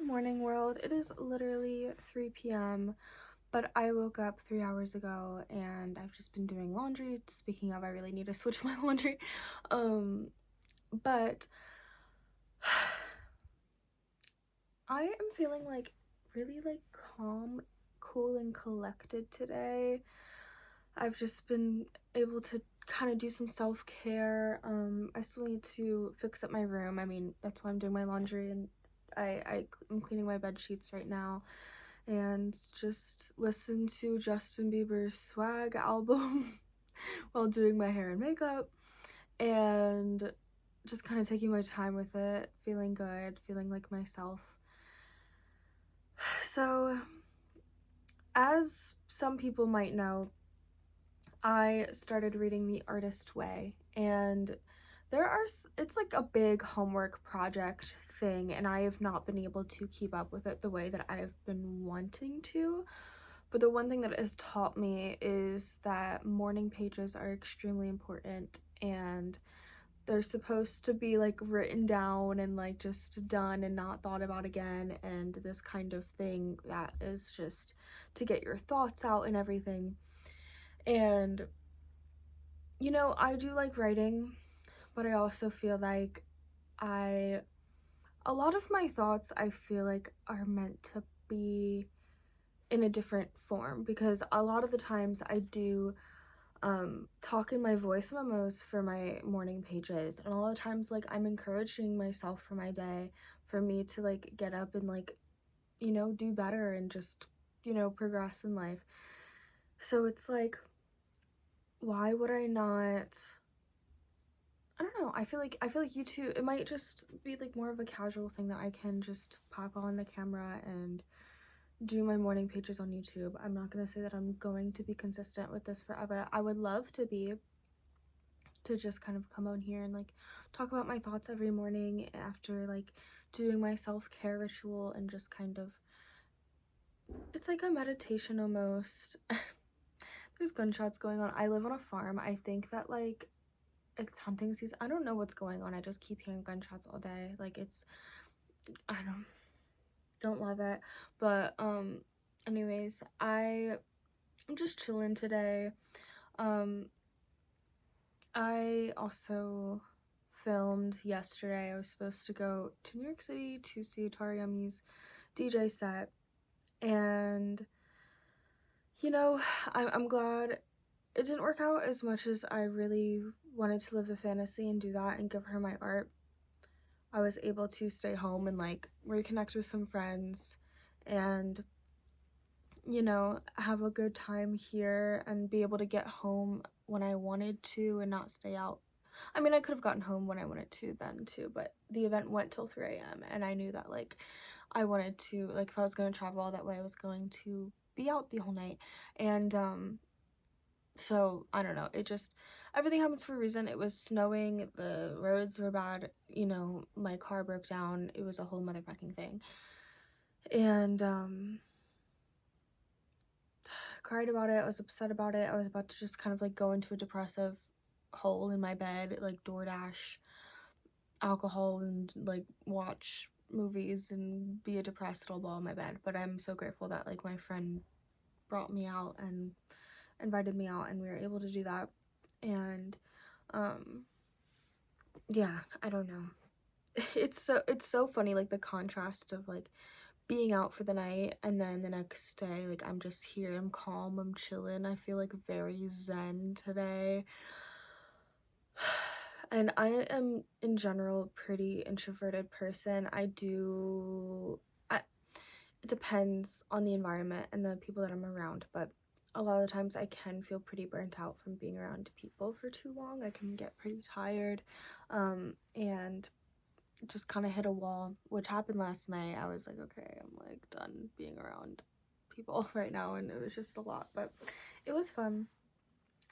morning, world. It is literally 3 p.m., but I woke up 3 hours ago and I've just been doing laundry. Speaking of, I really need to switch my laundry. But I am feeling like really calm, cool, and collected today. I've just been able to kind of do some self-care. I still need to fix up my room. I mean, that's why I'm doing my laundry, and I'm cleaning my bed sheets right now, and just listen to Justin Bieber's Swag album while doing my hair and makeup, and just kind of taking my time with it, feeling good, feeling like myself. So, as some people might know, I started reading The Artist Way, and it's like a big homework project thing, and I have not been able to keep up with it the way that I've been wanting to. But the one thing that it has taught me is that morning pages are extremely important, and they're supposed to be like written down and like just done and not thought about again, and this kind of thing that is just to get your thoughts out and everything. And I do like writing, but I also feel like I a lot of my thoughts I feel like are meant to be in a different form, because a lot of the times I do talk in my voice memos for my morning pages, and a lot of times like I'm encouraging myself for my day, for me to like get up and like do better and just progress in life. So it's like, why would I not? I don't know. I feel like YouTube, it might just be like more of a casual thing that I can just pop on the camera and do my morning pages on YouTube. I'm not gonna say that I'm going to be consistent with this forever. I would love to just kind of come on here and like talk about my thoughts every morning after like doing my self-care ritual, and just kind of, it's like a meditation almost. There's gunshots going on. I live on a farm. I think that like it's hunting season. I don't know what's going on. I just keep hearing gunshots all day. Like I don't love it. But anyways, I'm just chilling today. I also filmed yesterday. I was supposed to go to New York City to see Tariyami's DJ set, and I'm glad it didn't work out as much as I really wanted to live the fantasy and do that and give her my art. I was able to stay home and like reconnect with some friends and have a good time here and be able to get home when I wanted to and not stay out. I mean, I could have gotten home when I wanted to then too, but the event went till 3 a.m. and I knew that like I wanted to, like, if I was going to travel all that way, I was going to be out the whole night. And so I don't know, it just, everything happens for a reason. It was snowing, the roads were bad, my car broke down. It was a whole motherfucking thing. And cried about it. I was upset about it. I was about to just kind of like go into a depressive hole in my bed, like DoorDash alcohol and like watch movies and be a depressed little ball in my bed. But I'm so grateful that like my friend brought me out and invited me out, and we were able to do that. And yeah, I don't know. It's so funny, like the contrast of like being out for the night and then the next day like I'm just here, I'm calm, I'm chilling. I feel like very zen today. And I am in general a pretty introverted person. It depends on the environment and the people that I'm around, but a lot of the times I can feel pretty burnt out from being around people for too long. I can get pretty tired, and just kind of hit a wall, which happened last night. I was like, okay, I'm like done being around people right now, and it was just a lot, but it was fun.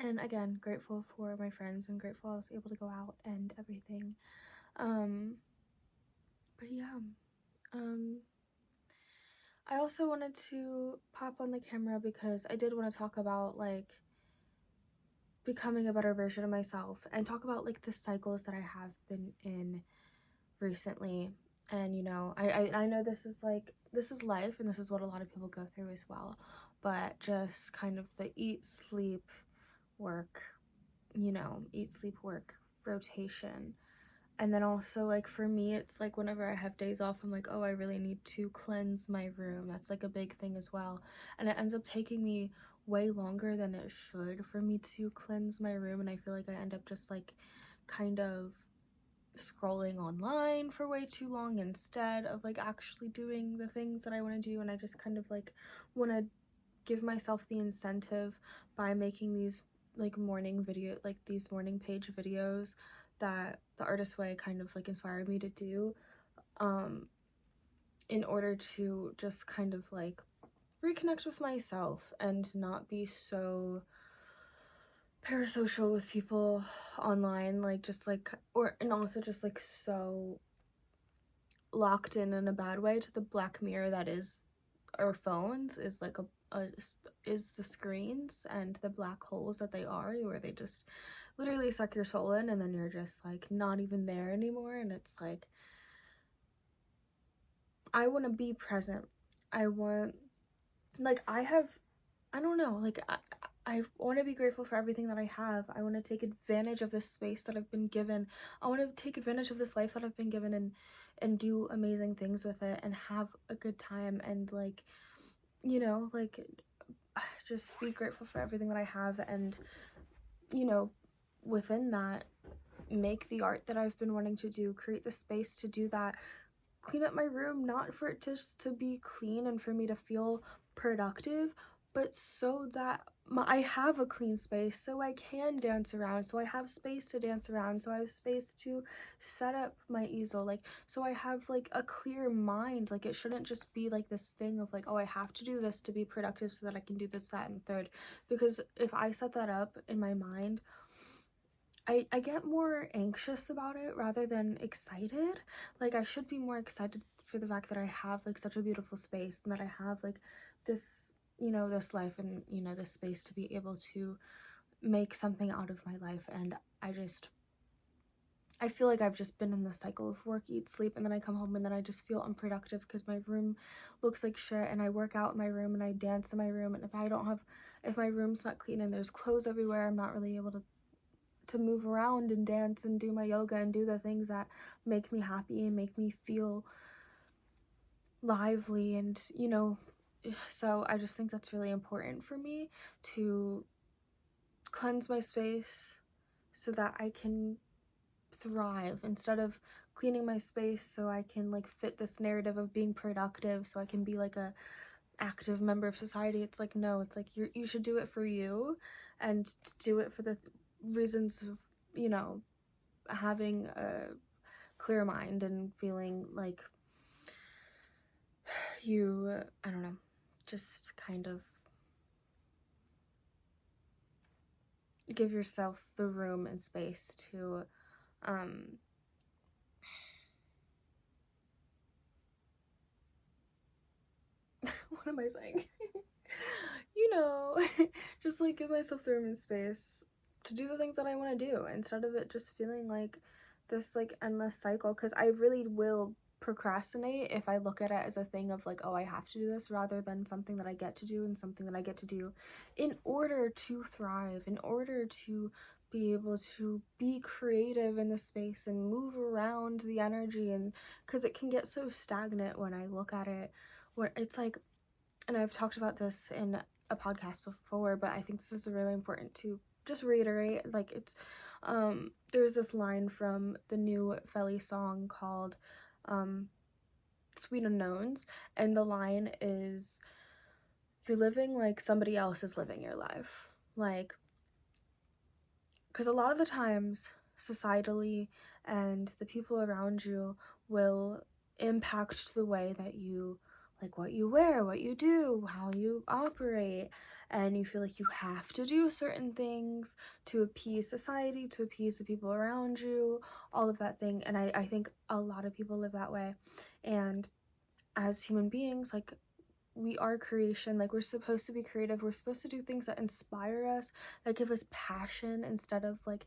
And again, grateful for my friends and grateful I was able to go out and everything. But yeah, I also wanted to pop on the camera because I did want to talk about like becoming a better version of myself and talk about like the cycles that I have been in recently. And you know, I know this is like, this is life and this is what a lot of people go through as well, but just kind of the eat sleep work, you know, eat sleep work rotation. And then also, like, for me, it's like whenever I have days off, I'm like, oh, I really need to cleanse my room. That's like a big thing as well. And it ends up taking me way longer than it should for me to cleanse my room. And I feel like I end up just like kind of scrolling online for way too long instead of like actually doing the things that I want to do. And I just kind of like want to give myself the incentive by making these like these morning page videos that the Artist Way kind of like inspired me to do, in order to just kind of like reconnect with myself and not be so parasocial with people online, like just like, or and also just like so locked in a bad way to the black mirror that is our phones, is like is the screens and the black holes that they are, where they just literally suck your soul in and then you're just like not even there anymore. And it's like, I want to be present. I want, like, I don't know, like I want to be grateful for everything that I have. I want to take advantage of this space that I've been given. I want to take advantage of this life that I've been given and do amazing things with it and have a good time and like, you know, like just be grateful for everything that I have, and you know, within that, make the art that I've been wanting to do, create the space to do that, clean up my room, not for it just to be clean and for me to feel productive, but so that I have a clean space so I can dance around, so I have space to dance around, so I have space to set up my easel, like, so I have like a clear mind. Like, it shouldn't just be like this thing of like, oh, I have to do this to be productive so that I can do this, that, and third. Because if I set that up in my mind, I get more anxious about it rather than excited. Like, I should be more excited for the fact that I have like such a beautiful space and that I have like this, you know, this life and, you know, this space to be able to make something out of my life. And I feel like I've just been in this cycle of work, eat, sleep, and then I come home and then I just feel unproductive because my room looks like shit, and I work out in my room and I dance in my room, and if my room's not clean and there's clothes everywhere, I'm not really able to move around and dance and do my yoga and do the things that make me happy and make me feel lively. And you know, so I just think that's really important for me to cleanse my space so that I can thrive, instead of cleaning my space so I can like fit this narrative of being productive so I can be like a active member of society. It's like, no, it's like you should do it for you and do it for the reasons of, you know, having a clear mind and feeling like you, I don't know, just kind of give yourself the room and space to what am I saying? You know, just like give myself the room and space to do the things that I want to do instead of it just feeling like this like endless cycle, because I really will procrastinate if I look at it as a thing of like, oh, I have to do this, rather than something that I get to do and something that I get to do in order to thrive, in order to be able to be creative in the space and move around the energy. And because it can get so stagnant when I look at it, where it's like, and I've talked about this in a podcast before, but I think this is really important to just reiterate. Like, it's there's this line from the new Felly song called Sweet Unknowns, and the line is, you're living like somebody else is living your life. Like, because a lot of the times societally and the people around you will impact the way that you, like, what you wear, what you do, how you operate, and you feel like you have to do certain things to appease society, to appease the people around you, all of that thing. And I think a lot of people live that way. And as human beings, like, we are creation. Like, we're supposed to be creative, we're supposed to do things that inspire us, that give us passion, instead of like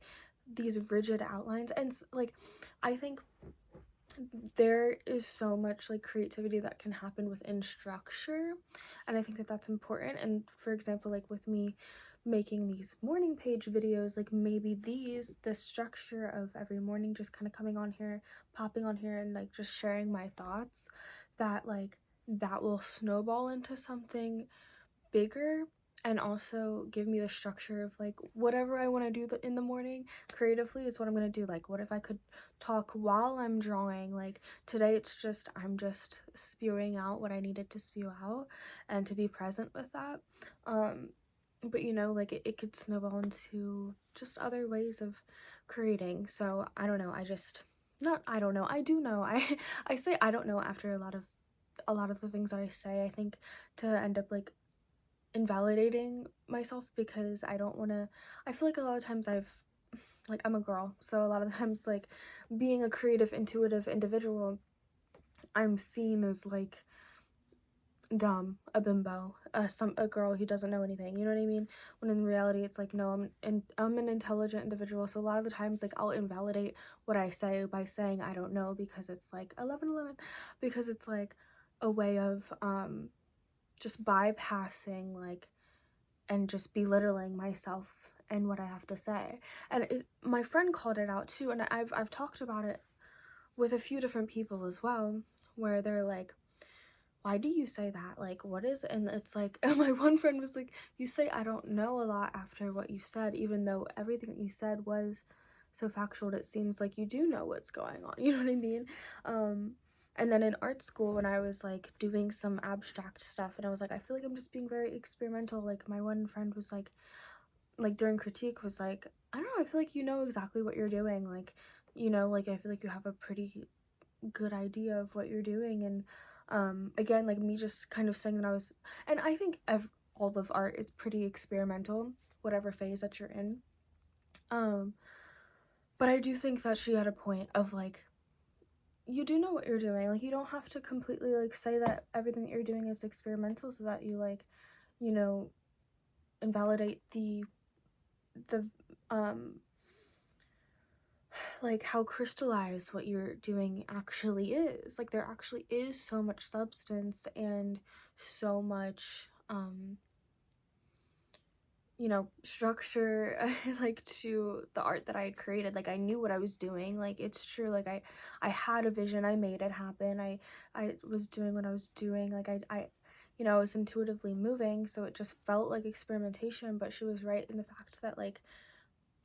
these rigid outlines. And like, I think there is so much like creativity that can happen within structure, and I think that that's important. And for example, like with me making these morning page videos, like maybe this structure of every morning just kind of coming on here, popping on here, and like just sharing my thoughts, that like that will snowball into something bigger, and also give me the structure of like whatever I want to do in the morning creatively is what I'm going to do. Like what if I could talk while I'm drawing? Like today it's just I'm just spewing out what I needed to spew out and to be present with that. But you know, like it could snowball into just other ways of creating. So I don't know, I just not I don't know, I do know. I say I don't know after a lot of the things that I say, I think, to end up like invalidating myself, because I don't want to, I feel like a lot of times I'm a girl, so a lot of times like being a creative, intuitive individual, I'm seen as like dumb, a bimbo, a girl who doesn't know anything, you know what I mean? When in reality it's like, no, I'm an intelligent individual. So a lot of the times like I'll invalidate what I say by saying I don't know, because it's like 11:11, because it's like a way of just bypassing like and just belittling myself and what I have to say. And my friend called it out too, and I've talked about it with a few different people as well, where they're like, why do you say that? Like, what is, and it's like, and my one friend was like, you say I don't know a lot after what you said, even though everything that you said was so factual that it seems like you do know what's going on, you know what I mean? And then in art school, when I was like doing some abstract stuff, and I was like, I feel like I'm just being very experimental, like my one friend was like during critique was like, I don't know, I feel like you know exactly what you're doing, like, you know, like I feel like you have a pretty good idea of what you're doing. And again, like me just kind of saying that I was, and I think all of art is pretty experimental, whatever phase that you're in. um but I do think that she had a point of like, you do know what you're doing, like you don't have to completely like say that everything that you're doing is experimental so that you like, you know, invalidate the um like how crystallized what you're doing actually is. Like there actually is so much substance and so much you know, structure like to the art that I had created. Like I knew what I was doing. Like it's true, like I had a vision, I made it happen. I was doing what I was doing. Like I you know, I was intuitively moving, so it just felt like experimentation. But she was right in the fact that like,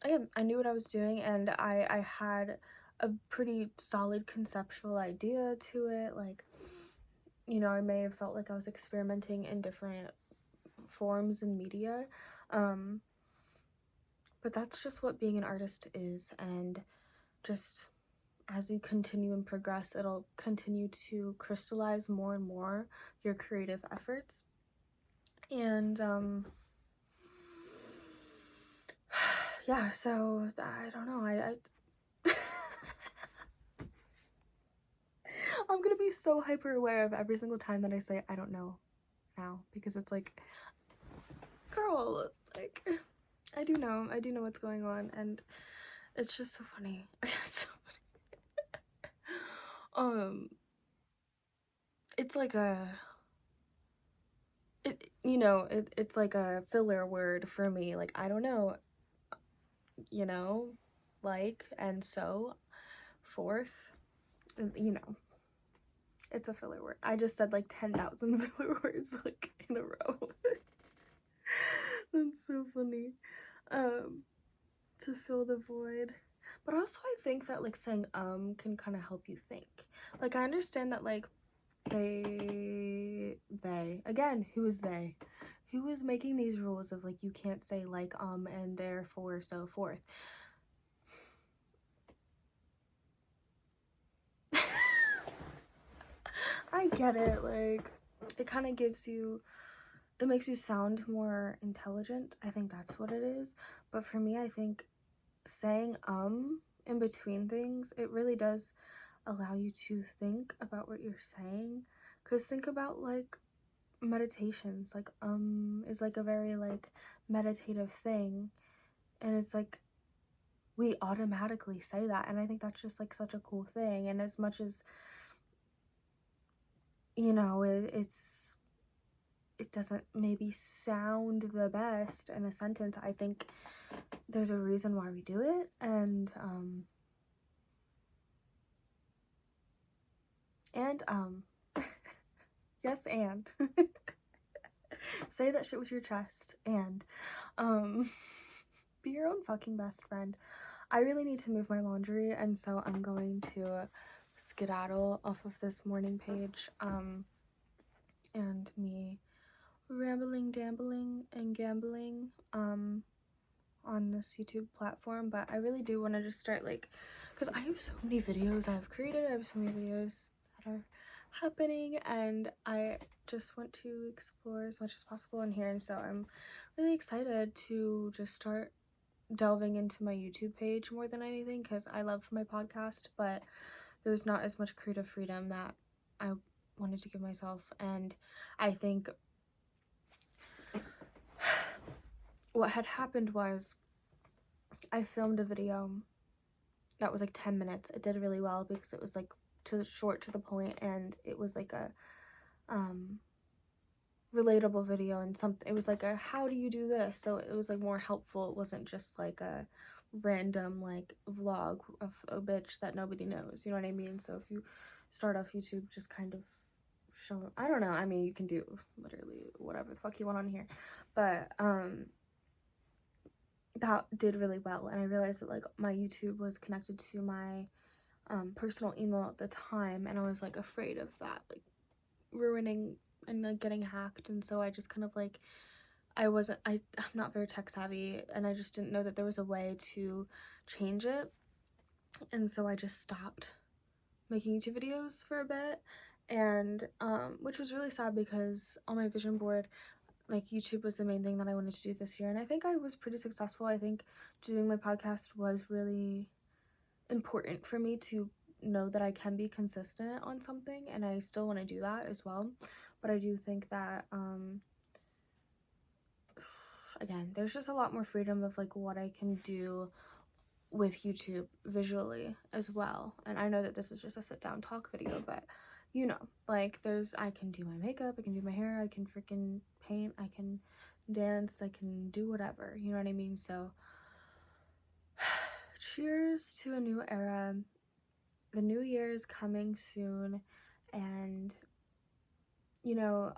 again, I knew what I was doing, and I had a pretty solid conceptual idea to it. Like, you know, I may have felt like I was experimenting in different forms and media, um, but that's just what being an artist is. And just as you continue and progress, it'll continue to crystallize more and more your creative efforts. And yeah, so I don't know, I I'm gonna be so hyper aware of every single time that I say I don't know now, because it's like, girl, like I do know what's going on, and it's just so funny. It's so funny. It's like it's like a filler word for me. Like I don't know, you know, like, and so forth. You know, it's a filler word. I just said like 10,000 filler words like in a row. That's so funny. Um, to fill the void. But also I think that like saying can kind of help you think. Like I understand that like they again, who is they? Who is making these rules of like you can't say like and therefore so forth? I get it, like it kind of gives you, it makes you sound more intelligent. I think that's what it is. But for me, I think saying in between things, it really does allow you to think about what you're saying. Because think about like meditations, like is like a very like meditative thing, and it's like we automatically say that, and I think that's just like such a cool thing. And as much as, you know, it doesn't maybe sound the best in a sentence, I think there's a reason why we do it. And yes, and say that shit with your chest, and be your own fucking best friend. I really need to move my laundry, and so I'm going to skedaddle off of this morning page, and me rambling, dambling, and gambling on this YouTube platform. But I really do want to just start, like, because I have so many videos I've created, I have so many videos that are happening, and I just want to explore as much as possible in here. And so I'm really excited to just start delving into my YouTube page more than anything, because I loved my podcast, but there's not as much creative freedom that I wanted to give myself. And I think what had happened was I filmed a video that was like 10 minutes. It did really well because it was like short, to the point, and it was like a relatable video, and something, it was like a how do you do this, so it was like more helpful. It wasn't just like a random like vlog of a bitch that nobody knows, you know what I mean? So if you start off YouTube just kind of show, I don't know, I mean, you can do literally whatever the fuck you want on here, but that did really well. And I realized that like my YouTube was connected to my personal email at the time, and I was like afraid of that like ruining and like getting hacked. And so I just kind of like, I'm not very tech savvy, and I just didn't know that there was a way to change it. And so I just stopped making YouTube videos for a bit, and which was really sad, because on my vision board, like, YouTube was the main thing that I wanted to do this year, and I think I was pretty successful. I think doing my podcast was really important for me to know that I can be consistent on something, and I still want to do that as well. But I do think that again, there's just a lot more freedom of like what I can do with YouTube visually as well. And I know that this is just a sit down talk video, but you know, like, I can do my makeup, I can do my hair, I can freaking paint, I can dance, I can do whatever, you know what I mean? So cheers to a new era. The new year is coming soon, and you know,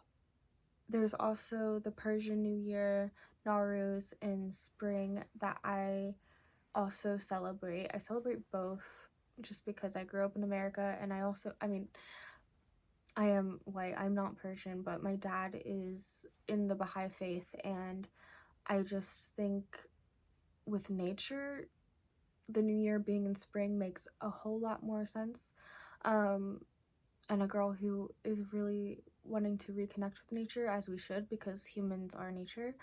there's also the Persian New Year, Nowruz, in spring, that I also celebrate. I celebrate both just because I grew up in America, and I mean, I am white, I'm not Persian, but my dad is in the Baha'i faith, and I just think with nature, the new year being in spring makes a whole lot more sense. And a girl who is really wanting to reconnect with nature, as we should, because humans are nature,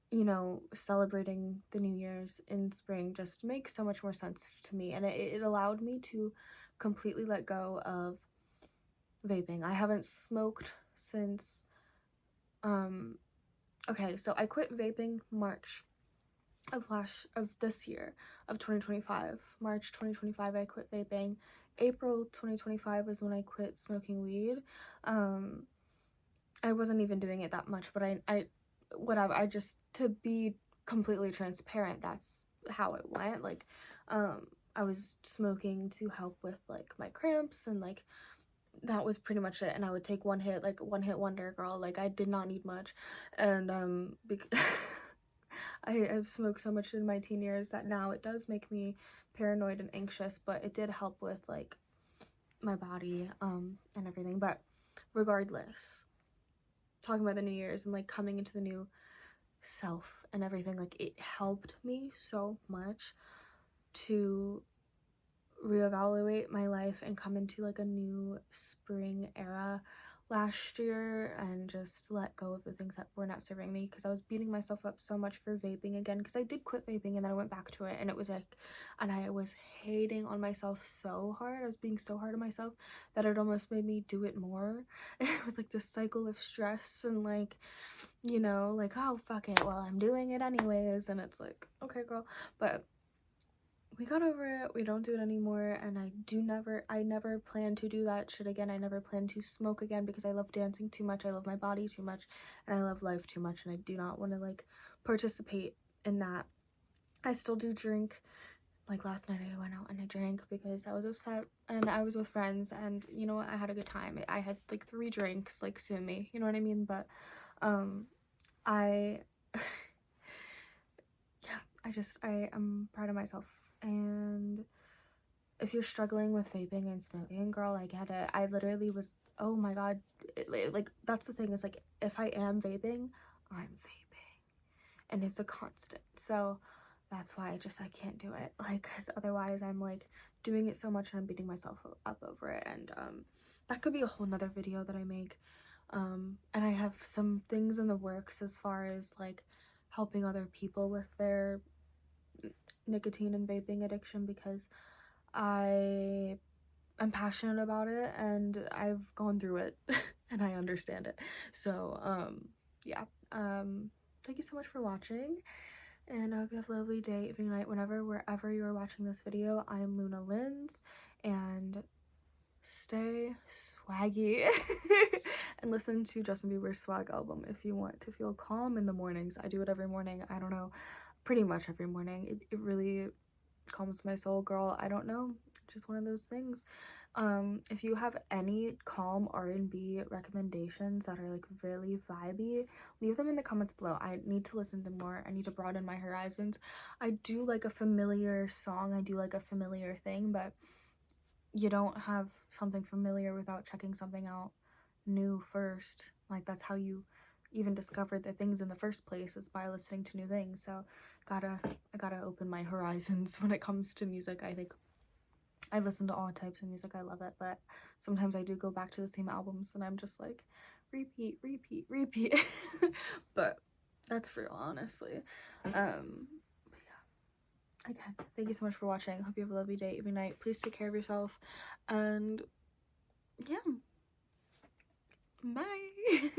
you know, celebrating the New Year's in spring just makes so much more sense to me. And it allowed me to completely let go of vaping. I haven't smoked since, okay, so I quit vaping March of this year, of 2025. March 2025, I quit vaping. April 2025 is when I quit smoking weed. I wasn't even doing it that much, but I whatever, I just, to be completely transparent, that's how it went. Like, I was smoking to help with like my cramps, and like that was pretty much it. And I would take one hit, like one hit wonder girl, like I did not need much. And I've smoked so much in my teen years that now it does make me paranoid and anxious, but it did help with like my body and everything. But regardless, talking about the New Year's and like coming into the new self and everything, like it helped me so much to reevaluate my life and come into like a new spring era last year and just let go of the things that were not serving me, because I was beating myself up so much for vaping again, because I did quit vaping and then I went back to it, and it was like, and I was hating on myself so hard. I was being so hard on myself that it almost made me do it more. It was like this cycle of stress and like, you know, like, oh fuck it, well I'm doing it anyways, and it's like, okay girl. But we got over it, we don't do it anymore, and I never plan to do that shit again. I never plan to smoke again, because I love dancing too much, I love my body too much, and I love life too much, and I do not want to like participate in that. I still do drink. Like last night I went out and I drank because I was upset and I was with friends, and you know what, I had a good time. I had like 3 drinks, like sue me, you know what I mean? But I yeah, I am proud of myself. And if you're struggling with vaping and smoking, girl, I get it. I literally was, oh my god, like that's the thing, is like, if I am vaping, I'm vaping, and it's a constant. So that's why I can't do it, like, because otherwise I'm like doing it so much and I'm beating myself up over it. And that could be a whole nother video that I make. And I have some things in the works as far as like helping other people with their nicotine and vaping addiction, because I'm passionate about it and I've gone through it and I understand it. So yeah, thank you so much for watching, and I hope you have a lovely day, evening, night, wherever you are watching this video. I am Luna Lins, and stay swaggy and listen to Justin Bieber's Swag album if you want to feel calm in the mornings. I do it every morning. I don't know, pretty much every morning. It really calms my soul, girl. I don't know, just one of those things. If you have any calm R&B recommendations that are like really vibey, leave them in the comments below. I need to listen to more. I need to broaden my horizons. I do like a familiar song, I do like a familiar thing, but you don't have something familiar without checking something out new first. Like, that's how you even discover the things in the first place, is by listening to new things. So I gotta open my horizons when it comes to music. I think I listen to all types of music, I love it, but sometimes I do go back to the same albums and I'm just like, repeat, repeat, repeat. But that's for real, honestly. But yeah, again, thank you so much for watching. Hope you have a lovely day, every night. Please take care of yourself, and yeah, bye.